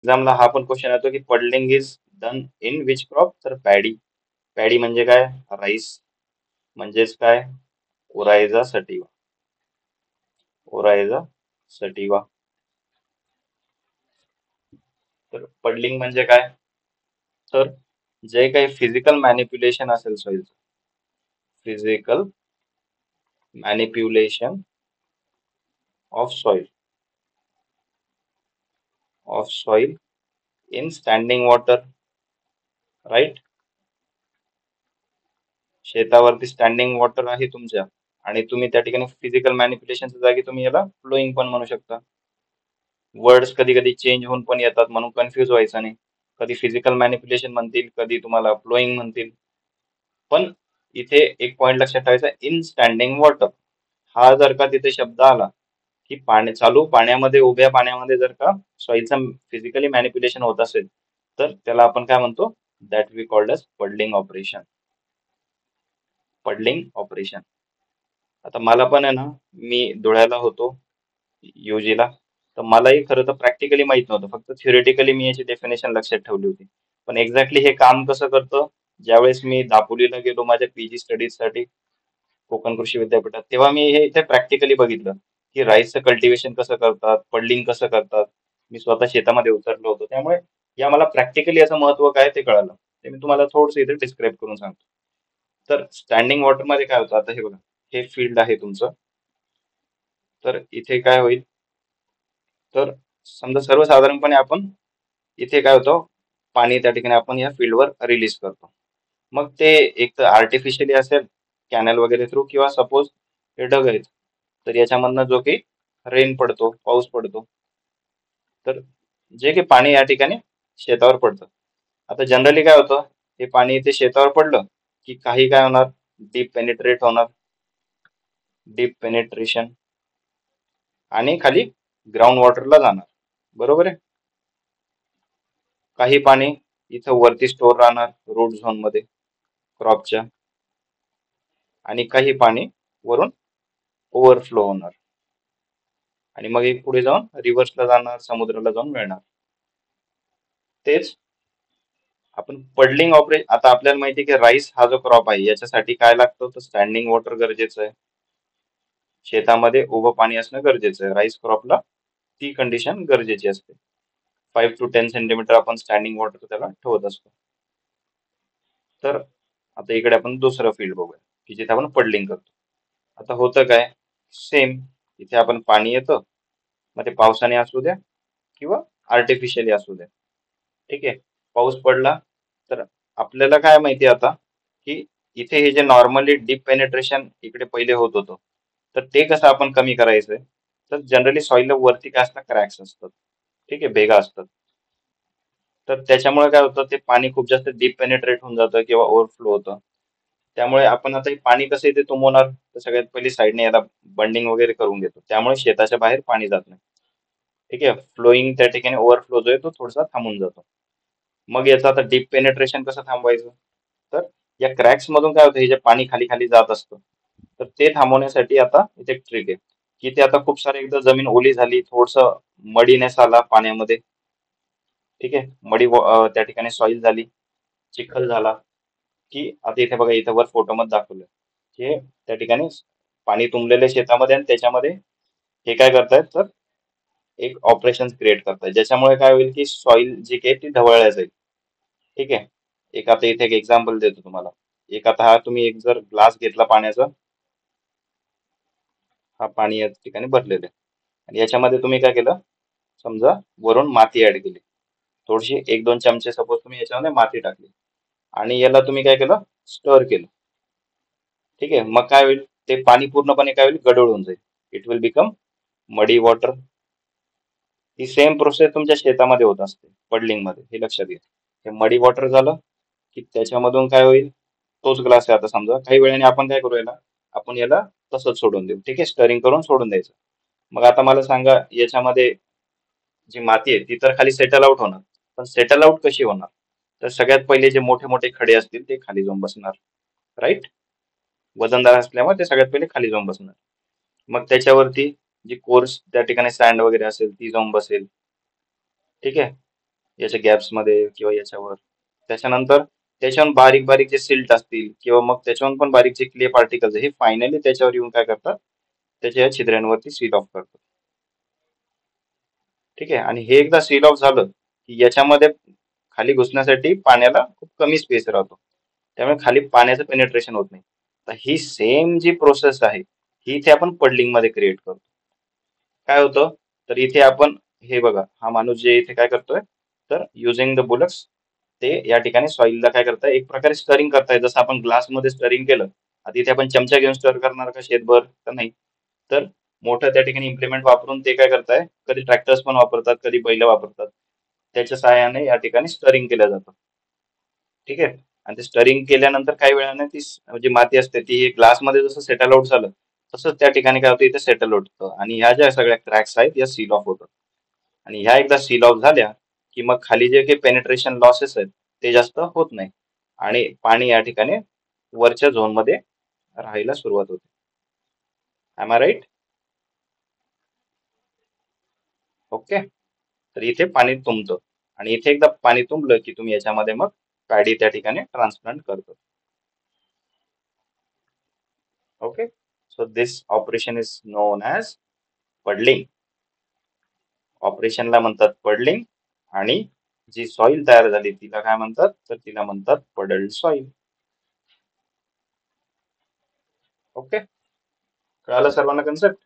एक्झामला हा पण क्वेश्चन येतो की puddling is done in which crop, तर पॅडी. पॅडी म्हणजे काय? राईस. म्हणजेच काय? ओरायझा सटिवा. ओरायझा सटिवा. तर पडलिंग म्हणजे काय? तर जे काही फिजिकल मॅनिप्युलेशन असेल सॉइलचं, physical manipulation of soil, in standing water, right. शेतावरती स्टँडिंग वॉटर आहे तुमच्या, आणि तुम्ही त्या ठिकाणी फिजिकल मॅनिप्युलेशनच्या जागी तुम्ही याला फ्लोईंग पण म्हणू शकता. वर्ड्स कधी कधी चेंज होऊन पण येतात, म्हणून कन्फ्युज व्हायचं नाही. कधी फिजिकल मॅनिप्युलेशन म्हणतील, कधी तुम्हाला फ्लोईंग म्हणतील. पण इथे एक पॉइंट लक्षात ठेवायचा, इन स्टँडिंग वॉटर हा जर का तिथे शब्द आला की चालू पाण्यामध्ये, उभ्या पाण्यामध्ये जर का सॉइलचं फिजिकली मॅनिप्युलेशन होत असेल, तर त्याला आपण काय म्हणतो? That we called as puddling operation. Puddling operation. आता मला पण आहे ना, मी धुळ्याला होतो यूजीला, तर मलाही खरं तर प्रॅक्टिकली माहित नव्हतं, फक्त थिओरिटिकली मी याची डेफिनेशन लक्षात ठेवली होती. पण एक्झॅक्टली हे काम कसं करतं, ज्यावेळेस मी दापोलीला गेलो माझ्या पीजी स्टडीजसाठी कोकण कृषी विद्यापीठात, तेव्हा मी हे इथे प्रॅक्टिकली बघितलं की राईसचं कल्टिवेशन कसं करतात, पडलिंग कसं करतात. मी स्वतः शेतामध्ये उतरलो होतो, त्यामुळे या मला प्रॅक्टिकली याचं महत्व काय ते कळालं. ते मी तुम्हाला थोडंसं इथे डिस्क्राईब करून सांगतो. तर स्टँडिंग वॉटरमध्ये काय होतं, आता हे बघा, हे फील्ड आहे तुमचं. तर इथे काय होईल, तर समजा सर्वसाधारणपणे आपण इथे काय होतं, पाणी त्या ठिकाणी आपण या फील्डवर रिलीज करतो. मग ते एक तर आर्टिफिशियली असेल, कॅनल वगैरे थ्रू, किंवा सपोज हे ढग आहेत, तर याच्यामधनं जो काही रेन पडतो, पाऊस पडतो, तर जे काही पाणी या ठिकाणी शेतावर पडतं. आता जनरली काय होतं, हे पाणी इथे शेतावर पडलं की काही काय होणार, डीप पेनिट्रेट होणार, डीप पेनिट्रेशन, आणि खाली ग्राउंड वॉटरला जाणार. बरोबर आहे. काही पाणी इथं वरती स्टोर राहणार रूट झोन मध्ये क्रॉपच्या, आणि काही पाणी वरून ओव्हरफ्लो होणार, आणि मग एक पुढे जाऊन रिव्हर्सला जाणार, समुद्राला जाऊन मिळणार. तेच आपण पडलिंग ऑपरेशन. आता आपल्याला माहिती आहे की राईस हा जो क्रॉप आहे याच्यासाठी काय लागतं, तर स्टँडिंग वॉटर गरजेचं आहे. शेतामध्ये उभं पाणी असणं गरजेचं आहे. राईस क्रॉपला ती कंडिशन गरजेची असते. 5 to 10 सेंटीमीटर आपण स्टँडिंग वॉटर त्याला ठेवत असतो. तर आता इकडे आपण दुसरं फील्ड बघूया की जिथे आपण पडलिंग करतो. आता होतं काय, सेम. इथे आपण पाणी येतं, मग ते पावसाने असू द्या किंवा आर्टिफिशियली असू द्या. ठीक आहे. पाऊस पडला, तर आपल्याला काय माहिती आता की इथे हे जे नॉर्मली डीप पेनिट्रेशन इकडे पहिले होत होतं, तर ते कसं आपण कमी करायचंय. तर जनरली सॉइल वरती काय असतात, क्रॅक्स असतात. ठीक आहे, भेगा असतात. तर त्याच्यामुळे काय होतं, ते पाणी खूप जास्त डीप पेनिट्रेट होऊन जातं किंवा ओव्हरफ्लो होतं. त्यामुळे आपण आता हे पाणी कसं इथे तुंबवणार, तर सगळ्यात पहिली साईडने याला बंडिंग वगैरे करून घेतो, त्यामुळे शेताच्या बाहेर पाणी जात नाही. ठीक आहे, फ्लोईंग त्या ठिकाणी ओव्हरफ्लो जो आहे तो थोडासा थांबून जातो. मग याचं आता डीप पेनिट्रेशन कसं थांबवायचं, तर या क्रॅक्स मधून काय होतं, हे जे पाणी खाली खाली जात असतं, तर ते थांबवण्यासाठी आता इथे एक ट्रिक आहे की ते आता खूप सारे, एकदा जमीन ओली झाली, थोडस मडीनेस आला पाण्यामध्ये. ठीक आहे, त्या ठिकाणी सॉइल झाली, चिखल झाला, की आता इथे बघा, इथे वर फोटो मध्ये दाखवलं की त्या ठिकाणी पाणी तुंबलेले शेतामध्ये, आणि त्याच्यामध्ये हे काय करतायत, तर एक ऑपरेशन क्रिएट करतायत, ज्याच्यामुळे काय होईल की सॉइल जी काही ती ढवळल्या जाईल. ठीक आहे. एक आता इथे एक एक्झाम्पल देतो तुम्हाला. एक आता हा तुम्ही एक जर ग्लास घेतला पाण्याचा, हा पाणी या ठिकाणी भरलेलं आहे, आणि याच्यामध्ये तुम्ही काय केलं, समजा वरून माती ऍड केली, थोडीशी 1-2 चमचे सपोज तुम्ही याच्यामध्ये माती टाकली, आणि याला तुम्ही काय केलं, स्टर केलं. ठीक आहे, मग काय होईल, ते पाणी पूर्णपणे काय होईल, गढूळ होऊन जाईल. इट विल बिकम मडी वॉटर. ही सेम प्रोसेस तुमच्या शेतामध्ये होत असते पडलिंग मध्ये, हे लक्षात घ्या. हे मडी वॉटर झालं की त्याच्यामधून काय होईल, तोच ग्लास आहे आता समजा, काही वेळाने आपण काय करू, याला आपण याला तसंच सोडून देऊ. ठीक आहे, स्टरिंग करून सोडून द्यायचं. मग आता मला सांगा, याच्यामध्ये जी माती आहे ती तर खाली सेटल आउट होणार, पण सेटल आउट कशी होणार, तर सगळ्यात पहिले जे मोठे मोठे खडे असतील ते खाली जाऊन बसणार. राईट. वजनदार असल्यामुळे ते सगळ्यात पहिले खाली जाऊन बसणार. मग त्याच्यावरती जी कोर्स त्या ठिकाणी सँड वगैरे असेल ती जाऊन बसेल. ठीक आहे. याच्या गॅप्स मध्ये किंवा याच्यावर. त्याच्यानंतर त्याच्याहून बारीक बारीक जे सिल्ट असतील किंवा मग त्याच्याहून पण बारीक जे क्ले पार्टिकल्स हे फायनली त्याच्यावर येऊन काय करतात, त्याच्या या छिद्रांवरती सील ऑफ करतात. ठीक आहे. आणि हे एकदा सील ऑफ झालं की याच्यामध्ये खाली घुसण्यासाठी पाण्याला खूप कमी स्पेस राहतो, त्यामुळे खाली पाण्याचं पेनिट्रेशन होत नाही. तर ही सेम जी प्रोसेस आहे ही इथे आपण पडलिंग मध्ये क्रिएट करतो. काय होतं, तर इथे आपण हे बघा, हा माणूस जे इथे काय करतोय, तर युझिंग द बुलक्स ते या ठिकाणी सॉइलला काय करताय, एक प्रकारे स्टरिंग करताय, जसं आपण ग्लास मध्ये स्टरिंग केलं. आता इथे आपण चमचा घेऊन स्टर करणार का शेतभर, तर नाही. तर मोठं त्या ठिकाणी इम्प्लिमेंट वापरून ते काय करताय, कधी ट्रॅक्टर्स पण वापरतात, कधी बैल वापरतात, त्याच्या सहाय्याने या ठिकाणी स्टरिंग केलं जातं. ठीक आहे. आणि ते स्टरिंग केल्यानंतर काही वेळाने ती जी माती असते ती ग्लास मध्ये जसं सेटल आउट झालं, तसंच त्या ठिकाणी काय होतं, इथे सेटल होतं आणि ह्या ज्या सगळ्या क्रॅक्स आहेत या सील ऑफ होतात. आणि ह्या एकदा सील ऑफ झाल्या की मग खाली जे काही पेनिट्रेशन लॉसेस आहेत ते जास्त होत नाही आणि पाणी या ठिकाणी वरच्या झोन मध्ये राहायला सुरुवात होते. Am I right? ओके. तर इथे पाणी तुंबतं आणि इथे एकदा पाणी तुंबलं की तुम्ही याच्यामध्ये मग पॅडी त्या ठिकाणी ट्रान्सप्लांट करतो. Okay. So this operation is known as puddling. ऑपरेशनला म्हणतात पडलिंग. आणि जी सॉइल तयार झाली तिला काय म्हणतात, तर तिला म्हणतात पडल्ड सॉइल. ओके. कळालं सर्वांना कन्सेप्ट?